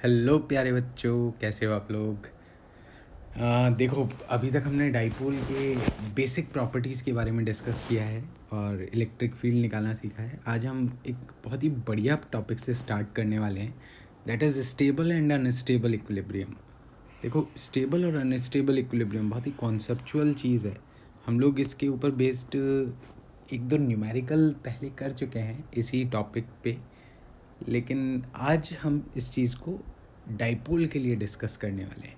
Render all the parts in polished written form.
Hello प्यारे बच्चों, कैसे हो आप लोग। देखो, अभी तक हमने डाइपोल के बेसिक प्रॉपर्टीज़ के बारे में डिस्कस किया है और इलेक्ट्रिक फील्ड निकालना सीखा है। आज हम एक बहुत ही बढ़िया टॉपिक से स्टार्ट करने वाले हैं, that is stable and unstable equilibrium. देखो, स्टेबल और अनस्टेबल इक्विलिब्रियम बहुत ही कॉन्सेप्चुअल चीज़ है। हम लोग इसके ऊपर बेस्ड एक दो न्यूमेरिकल पहले कर चुके हैं इसी टॉपिक पे, लेकिन आज हम इस चीज़ को डाइपोल के लिए डिस्कस करने वाले हैं।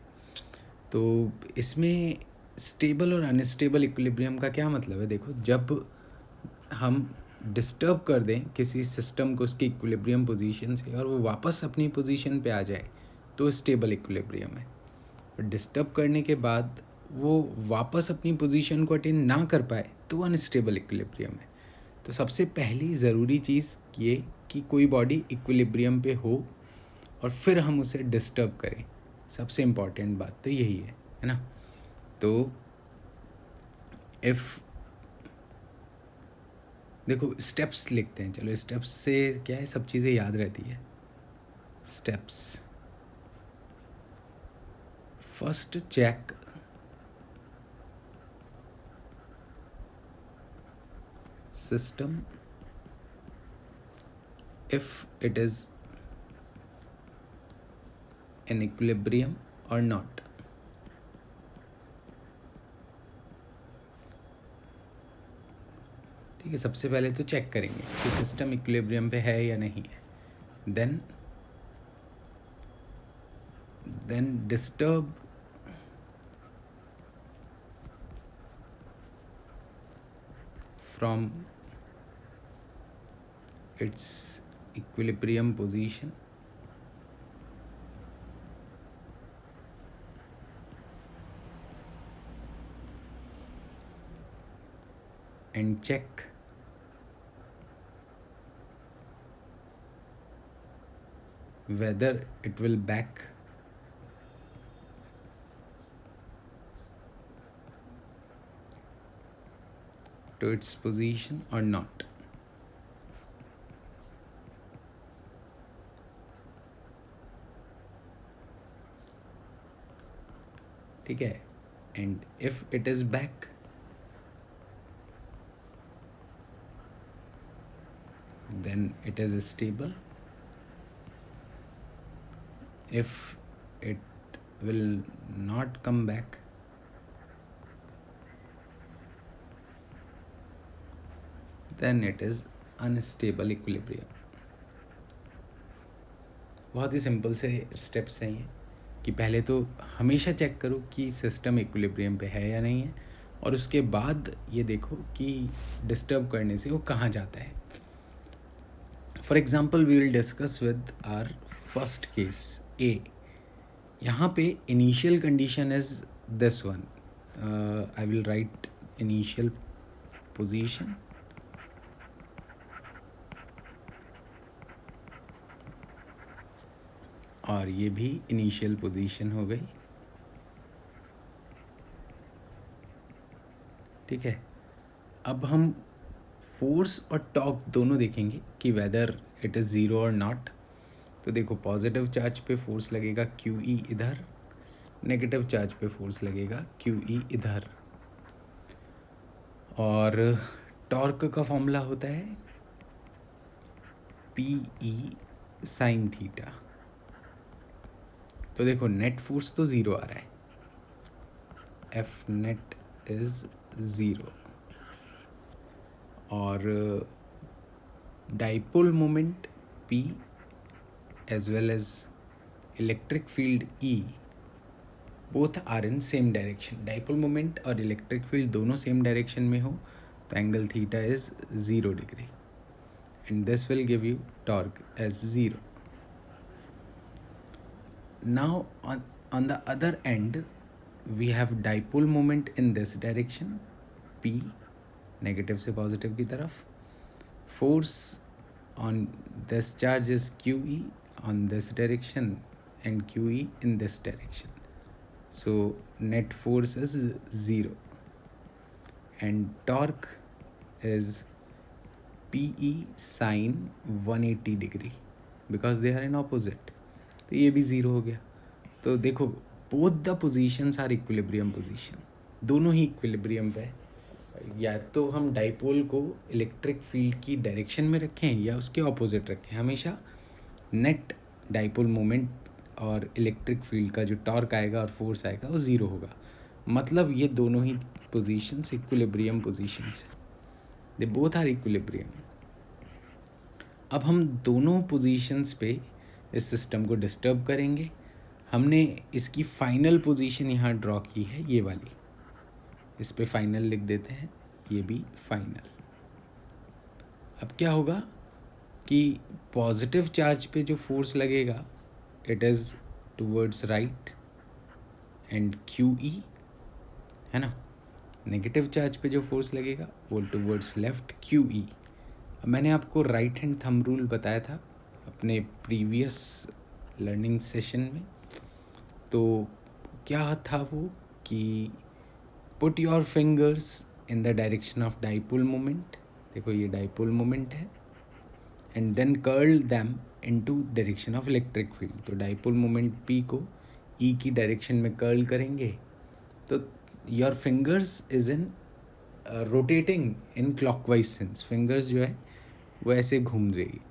तो इसमें स्टेबल और अनस्टेबल इक्विलिब्रियम का क्या मतलब है। देखो, जब हम डिस्टर्ब कर दें किसी सिस्टम को उसकी इक्विलिब्रियम पोजीशन से और वो वापस अपनी पोजीशन पे आ जाए तो स्टेबल इक्विलिब्रियम है। और डिस्टर्ब करने के बाद वो वापस अपनी पोजीशन को अटेन ना कर पाए तो अनस्टेबल इक्विलिब्रियम है। तो सबसे पहली ज़रूरी चीज़ ये कि कोई बॉडी इक्विलिब्रियम पे हो और फिर हम उसे डिस्टर्ब करें। सबसे इम्पॉर्टेंट बात तो यही है ना। तो इफ़ देखो, स्टेप्स लिखते हैं। चलो, स्टेप्स से क्या है, सब चीज़ें याद रहती है। Steps, first check system if it is in equilibrium or not। ठीक है, सबसे पहले तो चेक करेंगे कि सिस्टम इक्विलिब्रियम पे है या नहीं है। Then disturb from its equilibrium position and check whether it will back to its position or not। ठीक है, and if it is back then it is stable। if it will not come back then it is unstable equilibrium। बहुत ही simple से steps हैं ये, कि पहले तो हमेशा चेक करो कि सिस्टम इक्विलिब्रियम पे है या नहीं है, और उसके बाद ये देखो कि डिस्टर्ब करने से वो कहाँ जाता है। For example we will discuss with our first case A. यहाँ पे initial condition is this one. I will write initial position और ये भी इनिशियल पोजीशन हो गई। ठीक है, अब हम फोर्स और टॉर्क दोनों देखेंगे कि वेदर इट इज़ ज़ीरो और नॉट। तो देखो, पॉजिटिव चार्ज पे फोर्स लगेगा क्यू ई इधर, नेगेटिव चार्ज पे फोर्स लगेगा क्यू ई इधर। और टॉर्क का फॉर्मूला होता है पी ई साइन थीटा। तो देखो, नेट फोर्स तो ज़ीरो आ रहा है, एफ नेट इज़ ज़ीरो। और dipole moment P as well as electric field E both are in same direction। Dipole moment और इलेक्ट्रिक फील्ड दोनों सेम डायरेक्शन में हो तो angle theta is 0 degree and this will give you torque as 0। Now on the other end we have dipole moment in this direction P, negative से positive की तरफ। Force on this charge is QE on this direction and QE in this direction, so net force is 0 and torque is PE sine 180 degree because they are in opposite। तो ये भी zero हो गया। तो देखो both the positions are equilibrium position, दोनों ही equilibrium पे है। या तो हम डाइपोल को इलेक्ट्रिक फील्ड की डायरेक्शन में रखें या उसके ऑपोजिट रखें, हमेशा नेट डाइपोल मोमेंट और इलेक्ट्रिक फील्ड का जो टॉर्क आएगा और फोर्स आएगा वो ज़ीरो होगा। मतलब ये दोनों ही पोजीशंस इक्विलिब्रियम पोजीशंस है, दे बोथ आर इक्विलिब्रियम। अब हम दोनों पोजीशंस पे इस सिस्टम को डिस्टर्ब करेंगे। हमने इसकी फाइनल पोजीशन यहाँ ड्रॉ की है, ये वाली, इस पे फाइनल लिख देते हैं, ये भी फाइनल। अब क्या होगा कि पॉजिटिव चार्ज पे जो फोर्स लगेगा it is towards right and Q E, है ना। नेगेटिव चार्ज पे जो फोर्स लगेगा वो टूवर्ड्स लेफ्ट क्यू ई। अब मैंने आपको राइट हैंड थंब रूल बताया था अपने प्रीवियस लर्निंग सेशन में। तो क्या था वो कि put your fingers in the direction of dipole moment, देखो ये डाइपोल मोमेंट है, and then curl them into direction of electric field. तो डाइपोल मोमेंट पी को ई की डायरेक्शन में कर्ल करेंगे तो your fingers is in rotating in clockwise sense, fingers जो है वो ऐसे घूम रही है।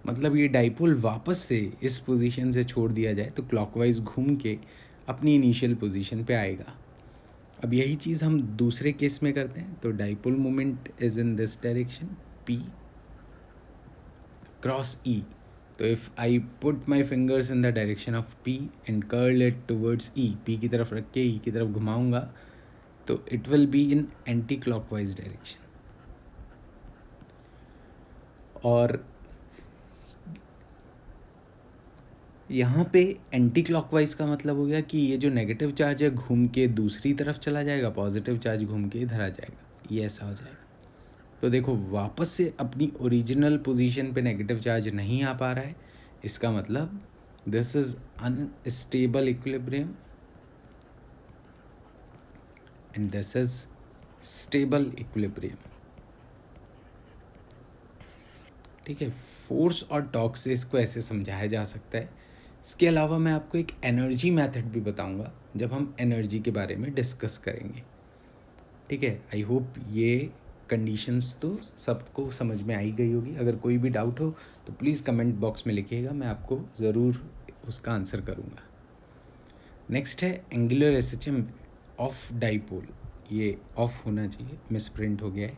मतलब ये डाइपोल वापस से इस पोजीशन से छोड़ दिया जाए तो क्लॉकवाइज घूम के अपनी इनिशियल पोजीशन पे आएगा। अब यही चीज़ हम दूसरे केस में करते हैं। तो dipole moment is in this direction P cross E. तो if I put my fingers in the direction of P and curl it towards E, P की तरफ रख के ई की तरफ घुमाऊंगा तो it will be in anti clockwise direction. और यहाँ पे एंटी क्लॉकवाइज का मतलब हो गया कि ये जो नेगेटिव चार्ज है घूम के दूसरी तरफ चला जाएगा, पॉजिटिव चार्ज घूम के इधर आ जाएगा, ये ऐसा हो जाएगा। तो देखो वापस से अपनी ओरिजिनल पोजीशन पे नेगेटिव चार्ज नहीं आ पा रहा है, इसका मतलब this is unstable equilibrium and this is stable equilibrium. ठीक है, फोर्स और टॉर्क से इसको ऐसे समझाया जा सकता है। इसके अलावा मैं आपको एक एनर्जी मेथड भी बताऊंगा जब हम एनर्जी के बारे में डिस्कस करेंगे। ठीक है, आई होप ये कंडीशंस तो सबको समझ में आई गई होगी। अगर कोई भी डाउट हो तो प्लीज़ कमेंट बॉक्स में लिखिएगा, मैं आपको ज़रूर उसका आंसर करूँगा। नेक्स्ट है एंगुलर एसएचएम ऑफ डाइपोल। ये ऑफ होना चाहिए, मिसप्रिंट हो गया है,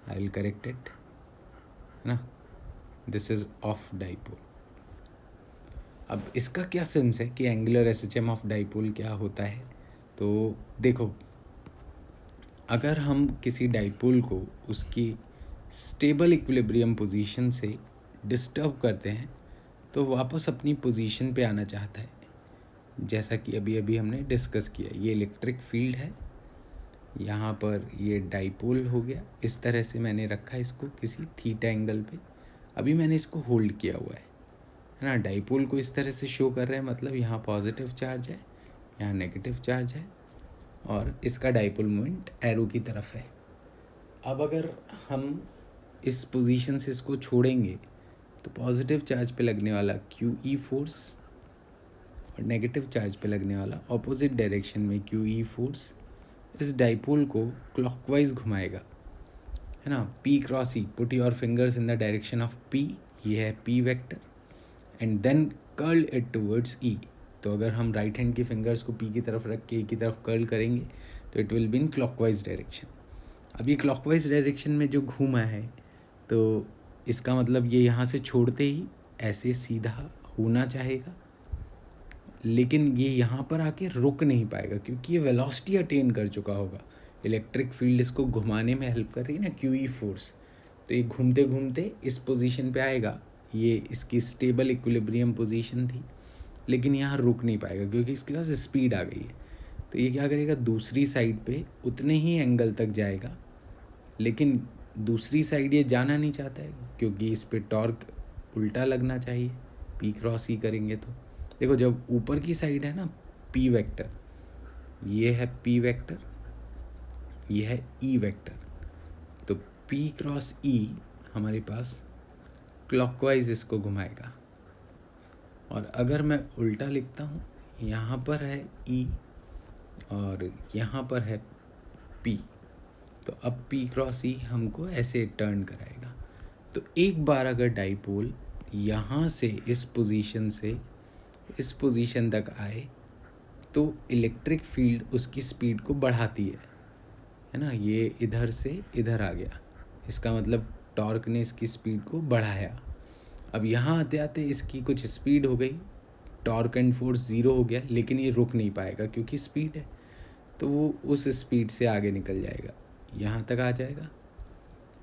आई विल करेक्ट इट, है ना। This is of dipole. अब इसका क्या सेंस है कि एंगुलर एसएचएम ऑफ डाइपोल क्या होता है। तो देखो अगर हम किसी डाइपोल को उसकी स्टेबल इक्विलिब्रियम पोजीशन से डिस्टर्ब करते हैं तो वापस अपनी पोजीशन पे आना चाहता है, जैसा कि अभी अभी हमने डिस्कस किया। ये इलेक्ट्रिक फील्ड है, यहाँ पर ये डाइपोल हो गया, इस तरह से मैंने रखा इसको किसी थीटा एंगल पे। अभी मैंने इसको होल्ड किया हुआ है ना। डाइपोल को इस तरह से शो कर रहे हैं, मतलब यहाँ पॉजिटिव चार्ज है, यहाँ नेगेटिव चार्ज है और इसका डाइपोल मोमेंट एरो की तरफ है। अब अगर हम इस पोजीशन से इसको छोड़ेंगे तो पॉजिटिव चार्ज पे लगने वाला क्यू ई फोर्स और नेगेटिव चार्ज पे लगने वाला ऑपोजिट डायरेक्शन में क्यू ई फोर्स इस डाइपोल को क्लॉकवाइज घुमाएगा, है ना। P cross E, put your fingers in the direction of P, ये है P vector, and then curl it towards E. तो अगर हम राइट हैंड की फिंगर्स को पी की तरफ रख के ई की तरफ कर्ल करेंगे तो it will be in clockwise direction. अब ये क्लॉकवाइज डायरेक्शन में जो घूमा है तो इसका मतलब ये यहाँ से छोड़ते ही ऐसे सीधा होना चाहेगा, लेकिन ये यहाँ पर आके रुक नहीं पाएगा क्योंकि ये वेलोसिटी अटेन कर चुका होगा। इलेक्ट्रिक फील्ड इसको घुमाने में हेल्प कर रही है ना, क्यू ई फोर्स। तो ये घूमते घूमते इस पोजीशन पे आएगा, ये इसकी स्टेबल इक्विलिब्रियम पोजीशन थी, लेकिन यहाँ रुक नहीं पाएगा क्योंकि इसके पास स्पीड आ गई है। तो ये क्या करेगा, दूसरी साइड पे उतने ही एंगल तक जाएगा, लेकिन दूसरी साइड ये जाना नहीं चाहता है क्योंकि इस पे टॉर्क उल्टा लगना चाहिए, पी क्रॉस ई करेंगे तो। देखो जब ऊपर की साइड है ना पी वेक्टर, ये है पी वेक्टर, ये है ई वेक्टर, तो पी क्रॉस ई हमारे पास क्लॉकवाइज इसको घुमाएगा और अगर मैं उल्टा लिखता हूँ, यहाँ पर है ई और यहाँ पर है पी, तो अब पी क्रॉस ई हमको ऐसे टर्न कराएगा। तो एक बार अगर डाइपोल यहाँ से इस पोजीशन से इस पोजीशन तक आए तो इलेक्ट्रिक फील्ड उसकी स्पीड को बढ़ाती है ना। ये इधर से इधर आ गया, इसका मतलब टॉर्क ने इसकी स्पीड को बढ़ाया। अब यहाँ आते आते इसकी कुछ स्पीड हो गई, टॉर्क एंड फोर्स ज़ीरो हो गया, लेकिन ये रुक नहीं पाएगा क्योंकि स्पीड है, तो वो उस स्पीड से आगे निकल जाएगा, यहाँ तक आ जाएगा।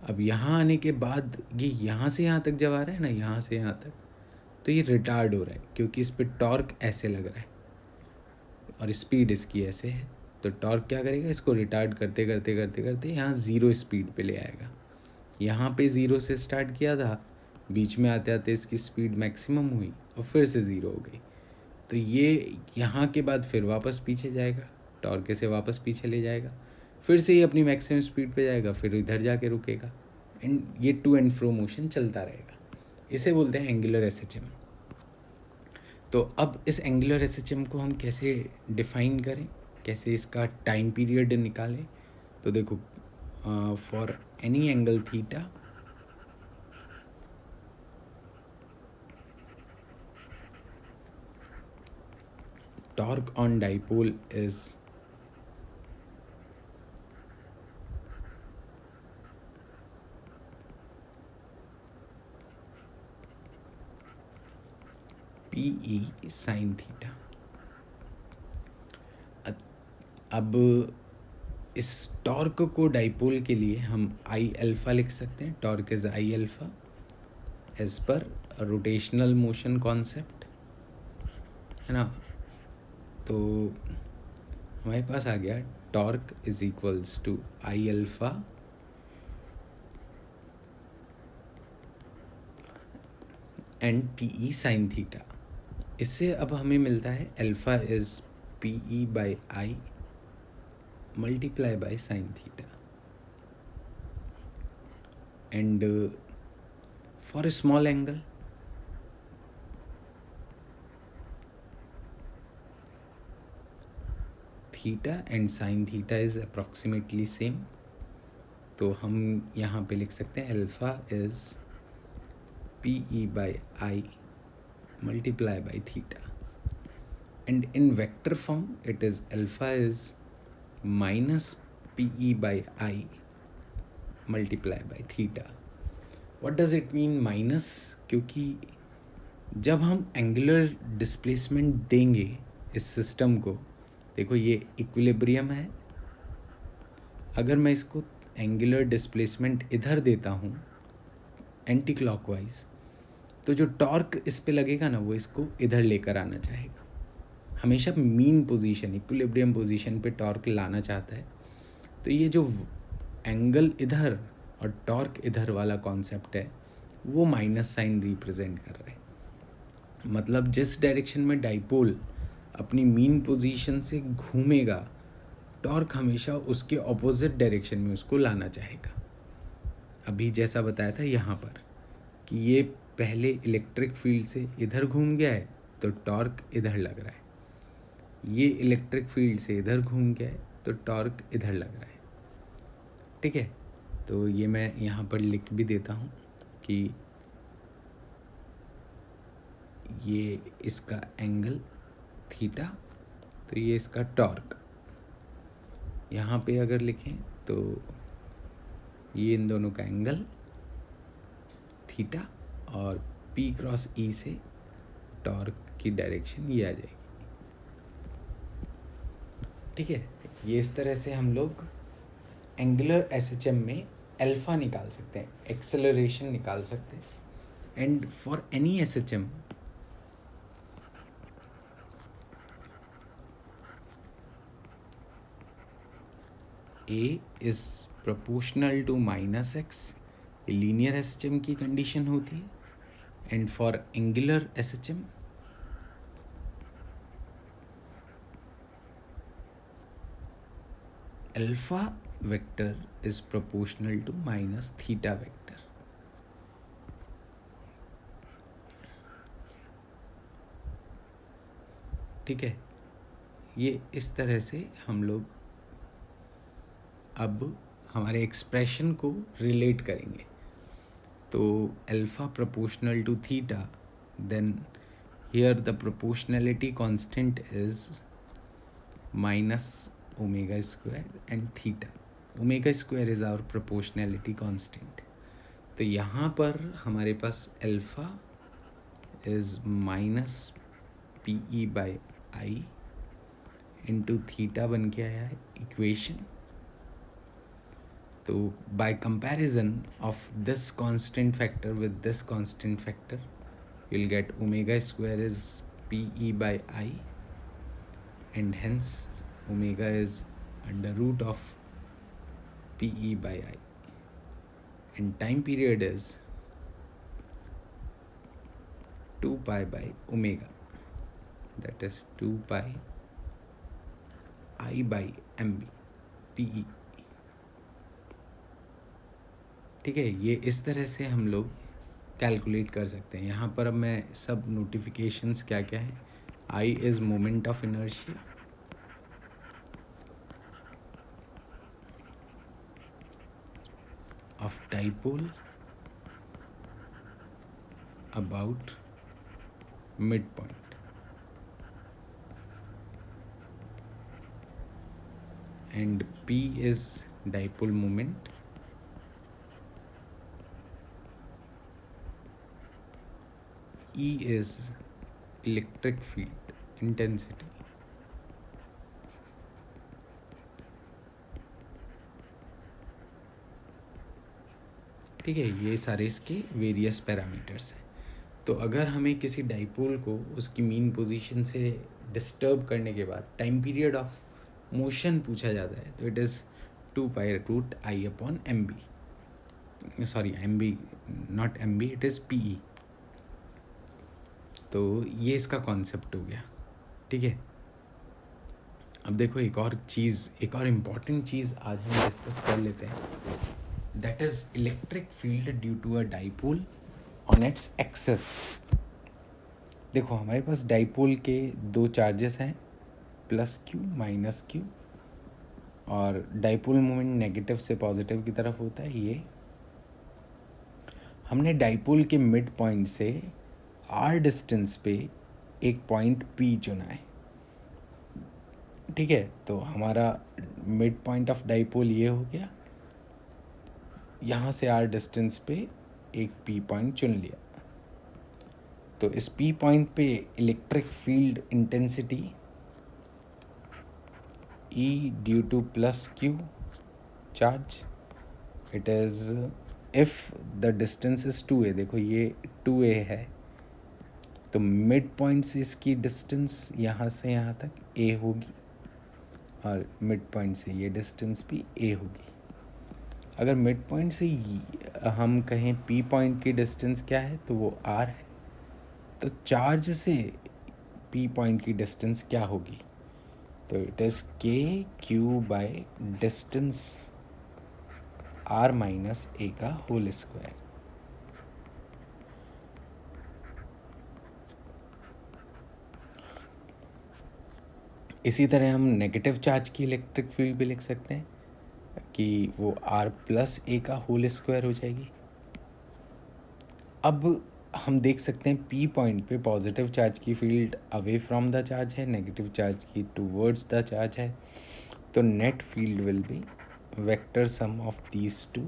अब यहाँ आने के बाद ये यहाँ से यहाँ तक जब आ रहा है ना, यहाँ से यहाँ तक, तो ये रिटार्ड हो रहा है क्योंकि इस पर टॉर्क ऐसे लग रहा है और स्पीड इसकी ऐसे है। तो टॉर्क क्या करेगा, इसको रिटार्ड करते करते करते करते यहाँ ज़ीरो स्पीड पे ले आएगा। यहाँ पे ज़ीरो से स्टार्ट किया था, बीच में आते आते इसकी स्पीड मैक्सिमम हुई और फिर से ज़ीरो हो गई। तो ये यहाँ के बाद फिर वापस पीछे जाएगा, टॉर्क से वापस पीछे ले जाएगा, फिर से ये अपनी मैक्सिमम स्पीड पे जाएगा, फिर इधर जाके रुकेगा, एंड ये टू एंड फ्रो मोशन चलता रहेगा। इसे बोलते हैं एंगुलर एसएचएम। तो अब इस एंगुलर एसएचएम को हम कैसे डिफाइन करें, कैसे इसका टाइम पीरियड निकालें। तो देखो, for any angle theta torque on dipole is PE sin theta. अब इस टॉर्क को डाइपोल के लिए हम आई अल्फ़ा लिख सकते हैं। Torque is I alpha as per rotational motion concept, है ना। तो हमारे पास आ गया torque is equals to I alpha and PE sine theta. इससे अब हमें मिलता है alpha is PE by I multiply by sine theta, and for a small angle theta and sine theta is approximately same. तो हम यहाँ पे लिख सकते हैं alpha is PE by I multiply by theta, and in vector form it is alpha is minus PE by I multiply by theta. What does it mean minus? क्योंकि जब हम एंगुलर डिस्प्लेसमेंट देंगे इस सिस्टम को, देखो ये equilibrium है, अगर मैं इसको एंगुलर डिस्प्लेसमेंट इधर देता हूँ एंटी क्लॉकवाइज, तो जो टॉर्क इस पे लगेगा ना, वो इसको इधर लेकर आना चाहेगा। हमेशा मीन पोजीशन, इक्विलिब्रियम पोजीशन पे टॉर्क लाना चाहता है। तो ये जो एंगल इधर और टॉर्क इधर वाला कॉन्सेप्ट है, वो माइनस साइन रिप्रेजेंट कर रहे हैं। मतलब जिस डायरेक्शन में डाइपोल अपनी मीन पोजीशन से घूमेगा, टॉर्क हमेशा उसके ऑपोजिट डायरेक्शन में उसको लाना चाहेगा। अभी जैसा बताया था यहाँ पर कि ये पहले इलेक्ट्रिक फील्ड से इधर घूम गया है, तो टॉर्क इधर लग रहा है। ये इलेक्ट्रिक फील्ड से इधर घूम गया है, तो टॉर्क इधर लग रहा है। ठीक है, तो ये मैं यहाँ पर लिख भी देता हूँ कि ये इसका एंगल थीटा, तो ये इसका टॉर्क। यहाँ पे अगर लिखें तो ये इन दोनों का एंगल थीटा, और P क्रॉस E से टॉर्क की डायरेक्शन ये आ जाएगी। ठीक है, ये इस तरह से हम लोग एंगुलर एसएचएम में अल्फ़ा निकाल सकते हैं, एक्सेलरेशन निकाल सकते हैं। And for any SHM A is proportional to minus x, ये लीनियर एसएचएम की कंडीशन होती है। And for angular SHM alpha vector is proportional to minus theta vector. ठीक है, ये इस तरह से हम लोग अब हमारे एक्सप्रेशन को रिलेट करेंगे। तो alpha proportional to theta, then here the proportionality constant is minus omega square and theta. Omega square is our proportionality constant. तो यहाँ पर हमारे पास alpha is minus P E by I into theta बन के आया है इक्वेशन। तो by comparison of this constant factor with this constant factor, you'll get omega square is pe by I, and hence omega is under root of pe by I, and time period is 2 pi by omega, that is 2 pi I by mb pe। ठीक है, ये इस तरह से हम लोग calculate कर सकते हैं। यहाँ पर अब मैं सब नोटिफिकेशंस क्या क्या है, I is moment of inertia, of dipole about mid point, and P is dipole moment, E is electric field intensity, ठीक है। ये सारे इसके वेरियस पैरामीटर्स हैं। तो अगर हमें किसी डाइपोल को उसकी मीन पोजीशन से डिस्टर्ब करने के बाद टाइम पीरियड ऑफ मोशन पूछा जाता है, तो it is 2 pi root I upon M B, sorry M B not M B, it is P E. तो ये इसका कॉन्सेप्ट हो गया, ठीक है। अब देखो एक और इम्पॉर्टेंट चीज़ आज हम डिस्कस कर लेते हैं, that is electric field due to a dipole on its axis. देखो हमारे पास डाइपोल के दो चार्जेस हैं, प्लस क्यू माइनस क्यू, और डाइपोल मोमेंट नेगेटिव से पॉजिटिव की तरफ होता है। ये हमने डाइपोल के मिड पॉइंट से आर डिस्टेंस पे एक पॉइंट पी चुना है, ठीक है। तो हमारा मिड पॉइंट ऑफ डाइपोल ये हो गया, यहाँ से आर डिस्टेंस पे एक पी पॉइंट चुन लिया। तो इस पी पॉइंट पे electric field intensity E due two plus Q charge, it is if the distance is 2a, देखो ये 2a है, तो मिड पॉइंट से इसकी डिस्टेंस यहाँ से यहाँ तक a होगी, और मिड पॉइंट से ये डिस्टेंस भी a होगी। अगर मिड पॉइंट से हम कहें p पॉइंट की डिस्टेंस क्या है, तो वो r है। तो चार्ज से p पॉइंट की डिस्टेंस क्या होगी, तो it is k q by distance r minus a का होल स्क्वायर। इसी तरह हम नेगेटिव चार्ज की इलेक्ट्रिक फील्ड भी लिख सकते हैं कि वो r प्लस a का होल स्क्वायर हो जाएगी। अब हम देख सकते हैं p पॉइंट पे पॉजिटिव चार्ज की field away from the charge है, नेगेटिव चार्ज की टूवर्ड्स द चार्ज है। तो net field will be vector sum of these two,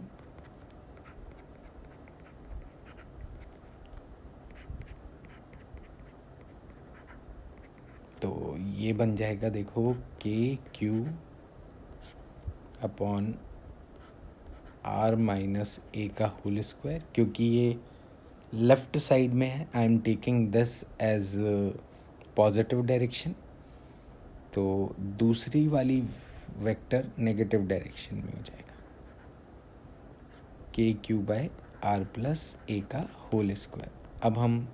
तो ये बन जाएगा देखो K Q upon R minus A का होल स्क्वायर। क्योंकि ये लेफ्ट साइड में है, I am taking this as positive direction, तो दूसरी वाली वेक्टर नेगेटिव डायरेक्शन में हो जाएगा, के Q by are plus A का होल स्क्वायर। अब हम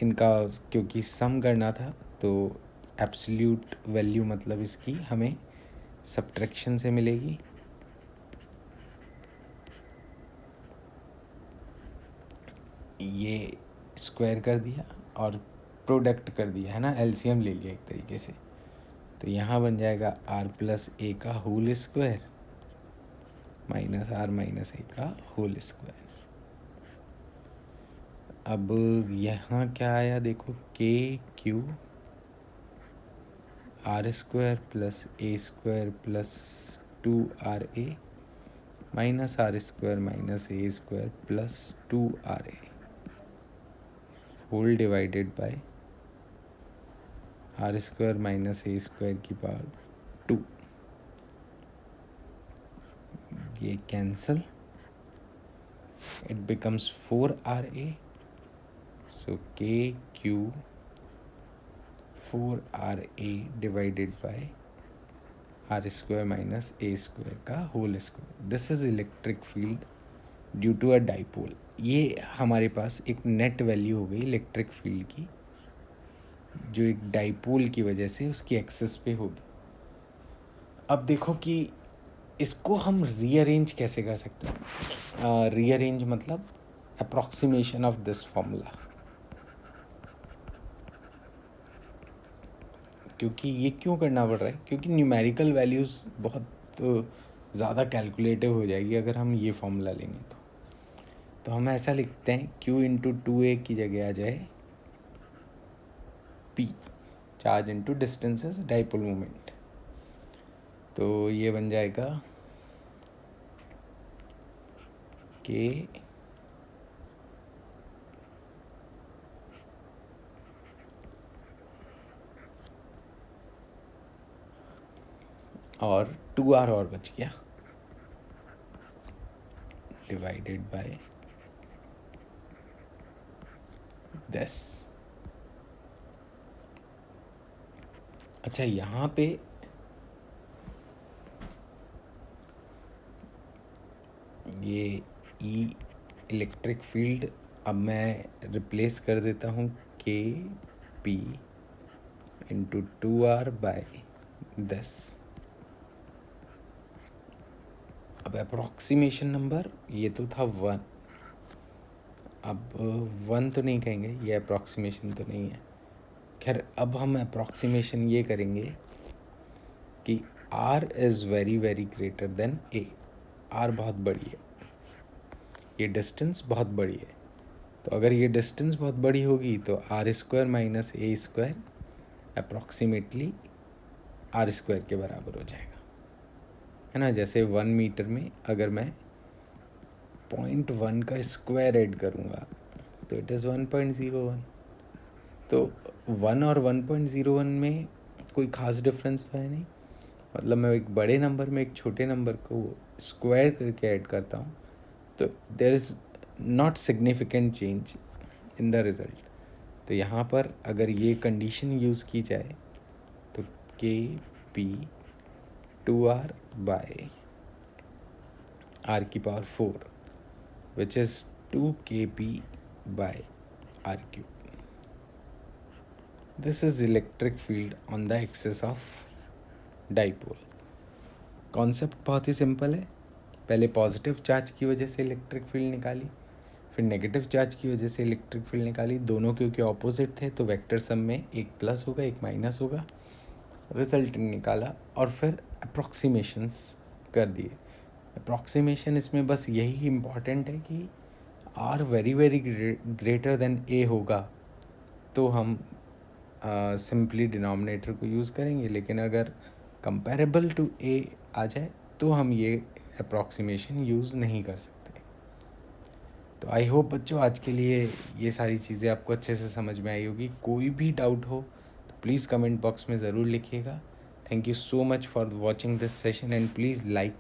इनका क्योंकि सम करना था, तो एब्सोल्यूट वैल्यू मतलब इसकी हमें सब्ट्रैक्शन से मिलेगी। ये स्क्वायर कर दिया और प्रोडक्ट कर दिया है ना, एलसीएम ले लिया एक तरीके से। तो यहाँ बन जाएगा आर प्लस ए का whole square minus R minus A का होल स्क्वायर। अब यहाँ क्या आया देखो, K Q R square plus A square plus 2RA minus R square minus A square plus 2RA whole divided by R square minus A square की power 2। ये cancel, it becomes 4RA, so KQ 4RA divided by R square minus A square का whole square. This is electric field due to a dipole. ये हमारे पास एक net value हो गई electric field की, जो एक डाइपोल की वजह से उसकी एक्सेस पे होगी। अब देखो कि इसको हम रीअरेंज कैसे कर सकते हैं। रीअरेंज मतलब अप्रॉक्सीमेशन ऑफ दिस फॉर्मूला, क्योंकि ये क्यों करना पड़ रहा है, क्योंकि न्यूमेरिकल वैल्यूज़ बहुत ज़्यादा कैलकुलेटिव हो जाएगी अगर हम ये फॉर्मूला लेंगे। तो हम ऐसा लिखते हैं Q इंटू 2A की जगह आ जाए P, charge into distances dipole moment. तो ये बन जाएगा K और 2R और बच गया डिवाइडेड बाय 10। अच्छा, यहाँ पे ये ई इलेक्ट्रिक फील्ड अब मैं रिप्लेस कर देता हूँ KP इंटू 2R बाय 10। अब अप्रॉक्सीमेशन नंबर ये तो था 1, अब 1 तो नहीं कहेंगे, ये अप्रॉक्सीमेशन तो नहीं है। खैर, अब हम अप्रॉक्सीमेशन ये करेंगे कि R is very very greater then A। R बहुत बड़ी है, ये डिस्टेंस बहुत बड़ी है। तो अगर ये डिस्टेंस बहुत बड़ी होगी तो R square minus A square approximately R square के बराबर हो जाएगा, है ना। जैसे 1 मीटर में अगर मैं 0.1 का स्क्वायर ऐड करूँगा तो इट इज़ 1.01। तो 1 और 1.01 में कोई ख़ास डिफरेंस तो है नहीं, मतलब मैं एक बड़े नंबर में एक छोटे नंबर को स्क्वायर करके ऐड करता हूँ तो there is not significant change in the result. तो यहाँ पर अगर ये कंडीशन यूज़ की जाए तो KP 2R बाय R की power 4 which is 2KP by R cube. This is electric field on the axis of dipole. Concept बहुत ही सिंपल है। पहले पॉजिटिव चार्ज की वजह से इलेक्ट्रिक फील्ड निकाली, फिर नेगेटिव चार्ज की वजह से इलेक्ट्रिक फील्ड निकाली। दोनों क्योंकि ऑपोजिट थे तो वेक्टर सम में एक प्लस होगा एक माइनस होगा, रिजल्ट निकाला और फिर अप्रॉक्सीमेशंस कर दिए। अप्रॉक्सीमेशन इसमें बस यही इम्पॉर्टेंट है कि R very very greater than A होगा तो हम सिंपली डिनोमिनेटर को यूज़ करेंगे, लेकिन अगर कंपैरेबल टू ए आ जाए तो हम ये अप्रॉक्सीमेशन यूज़ नहीं कर सकते। तो आई होप बच्चों आज के लिए ये सारी चीज़ें आपको अच्छे से समझ में आई होगी। कोई भी डाउट हो तो प्लीज़ कमेंट बॉक्स में ज़रूर लिखिएगा। Thank you so much for watching this session and please like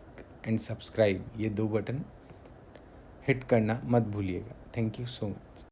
and subscribe, ये 2 बटन हिट करना मत भूलिएगा। Thank you so much.